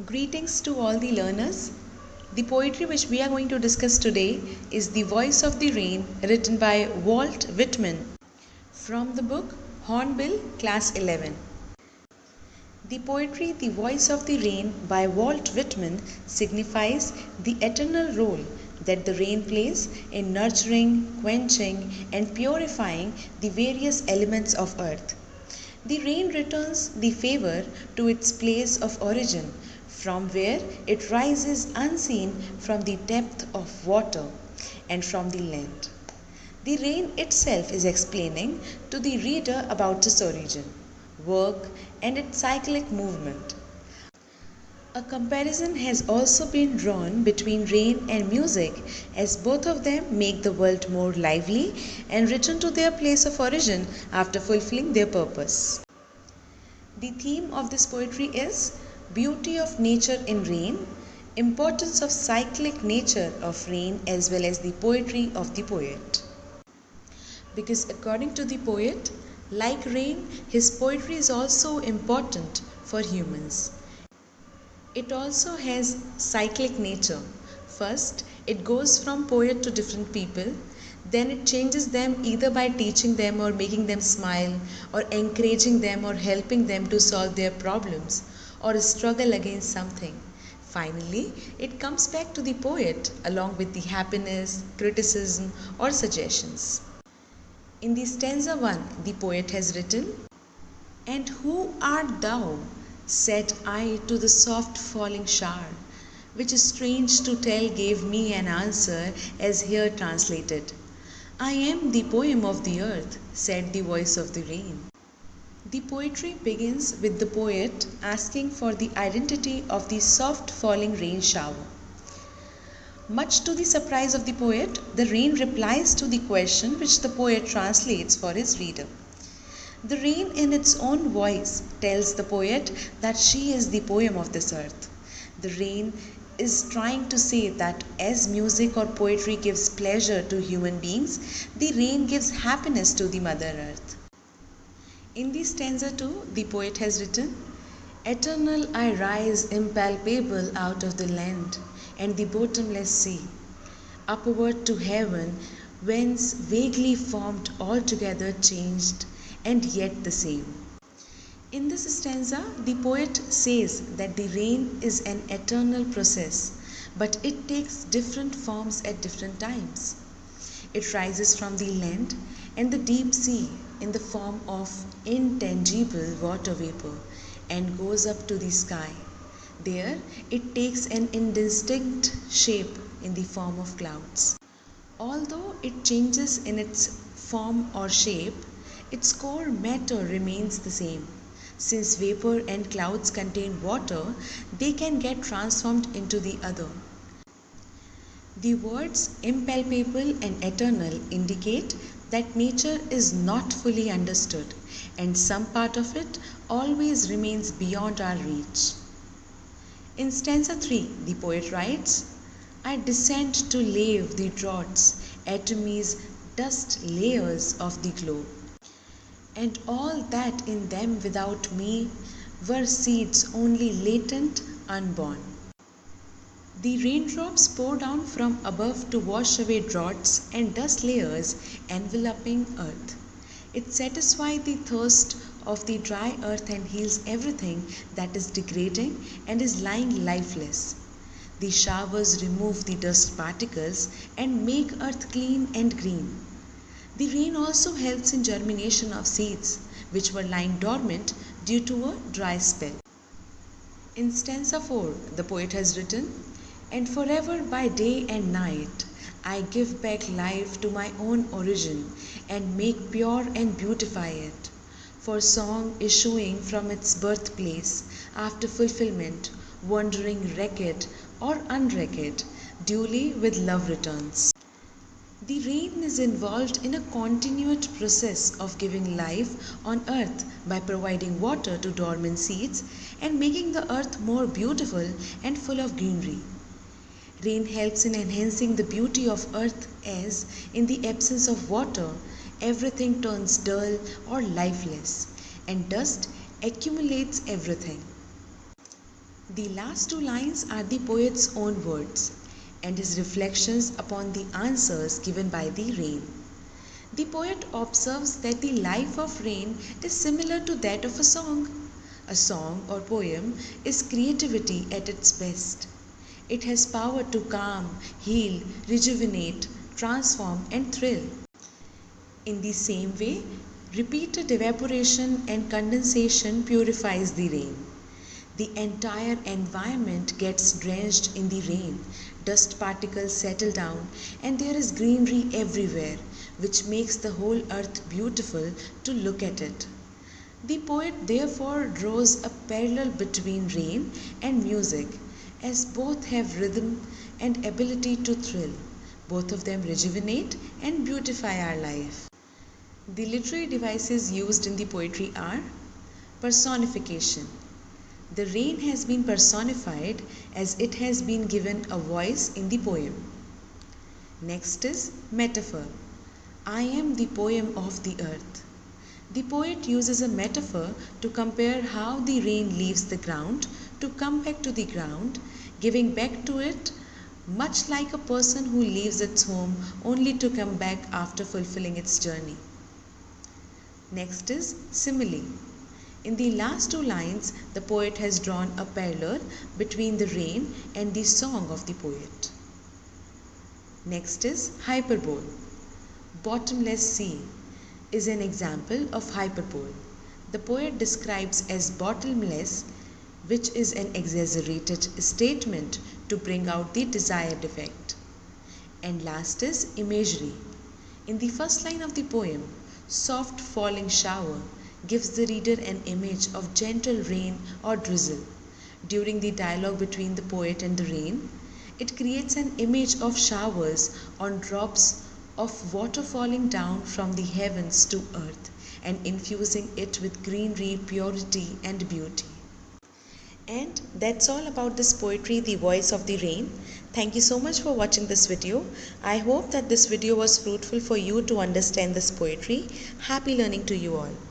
Greetings to all the learners. The poetry which we are going to discuss today is The Voice of the Rain, written by Walt Whitman from the book Hornbill, Class 11. The poetry The Voice of the Rain by Walt Whitman signifies the eternal role that the rain plays in nurturing, quenching, and purifying the various elements of earth. The rain returns the favor to its place of origin, from where it rises unseen from the depth of water and from the land. The rain itself is explaining to the reader about its origin, work, and its cyclic movement. A comparison has also been drawn between rain and music, as both of them make the world more lively and return to their place of origin after fulfilling their purpose. The theme of this poetry is beauty of nature in rain, importance of cyclic nature of rain, as well as the poetry of the poet. Because according to the poet, like rain, his poetry is also important for humans. It also has cyclic nature. First, it goes from poet to different people. Then it changes them either by teaching them or making them smile or encouraging them or helping them to solve their problems or struggle against something. Finally, it comes back to the poet along with the happiness, criticism, or suggestions. In the stanza 1, the poet has written, "And who art thou?" said I to the soft falling shower, which strange to tell gave me an answer as here translated. "I am the poem of the earth," said the voice of the rain. The poetry begins with the poet asking for the identity of the soft falling rain shower. Much to the surprise of the poet, the rain replies to the question which the poet translates for his reader. The rain in its own voice tells the poet that she is the poem of this earth. The rain is trying to say that as music or poetry gives pleasure to human beings, the rain gives happiness to the Mother Earth. In the stanza 2, the poet has written, "Eternal I rise impalpable out of the land and the bottomless sea, upward to heaven, whence vaguely formed altogether changed and yet the same." In this stanza, the poet says that the rain is an eternal process, but it takes different forms at different times. It rises from the land and the deep sea in the form of intangible water vapor and goes up to the sky. There, it takes an indistinct shape in the form of clouds. Although it changes in its form or shape, its core matter remains the same. Since vapor and clouds contain water, they can get transformed into the other. The words impalpable and eternal indicate that nature is not fully understood and some part of it always remains beyond our reach. In stanza 3, the poet writes, "I descend to lave the draughts, atomies, dust layers of the globe. And all that in them without me were seeds only latent, unborn." The raindrops pour down from above to wash away draughts and dust layers enveloping earth. It satisfies the thirst of the dry earth and heals everything that is degrading and is lying lifeless. The showers remove the dust particles and make earth clean and green. The rain also helps in germination of seeds which were lying dormant due to a dry spell. In stanza 4, the poet has written, "And forever by day and night I give back life to my own origin and make pure and beautify it. For song issuing from its birthplace after fulfillment, wandering wrecked or unwrecked, duly with love returns." The rain is involved in a continued process of giving life on earth by providing water to dormant seeds and making the earth more beautiful and full of greenery. Rain helps in enhancing the beauty of earth as, in the absence of water, everything turns dull or lifeless and dust accumulates everything. The last two lines are the poet's own words and his reflections upon the answers given by the rain. The poet observes that the life of rain is similar to that of a song. A song or poem is creativity at its best. It has power to calm, heal, rejuvenate, transform, and thrill. In the same way, repeated evaporation and condensation purifies the rain. The entire environment gets drenched in the rain, dust particles settle down, and there is greenery everywhere, which makes the whole earth beautiful to look at it. The poet therefore draws a parallel between rain and music, as both have rhythm and ability to thrill. Both of them rejuvenate and beautify our life. The literary devices used in the poetry are personification. The rain has been personified as it has been given a voice in the poem. Next is metaphor. I am the poem of the earth. The poet uses a metaphor to compare how the rain leaves the ground to come back to the ground, giving back to it much like a person who leaves its home only to come back after fulfilling its journey. Next is simile. In the last two lines, the poet has drawn a parallel between the rain and the song of the poet. Next is hyperbole. Bottomless sea is an example of hyperbole. The poet describes as bottomless, which is an exaggerated statement to bring out the desired effect. And last is imagery. In the first line of the poem, soft falling shower gives the reader an image of gentle rain or drizzle. During the dialogue between the poet and the rain, it creates an image of showers on drops of water falling down from the heavens to earth and infusing it with greenery, purity, and beauty. And that's all about this poetry, The Voice of the Rain. Thank you so much for watching this video. I hope that this video was fruitful for you to understand this poetry. Happy learning to you all.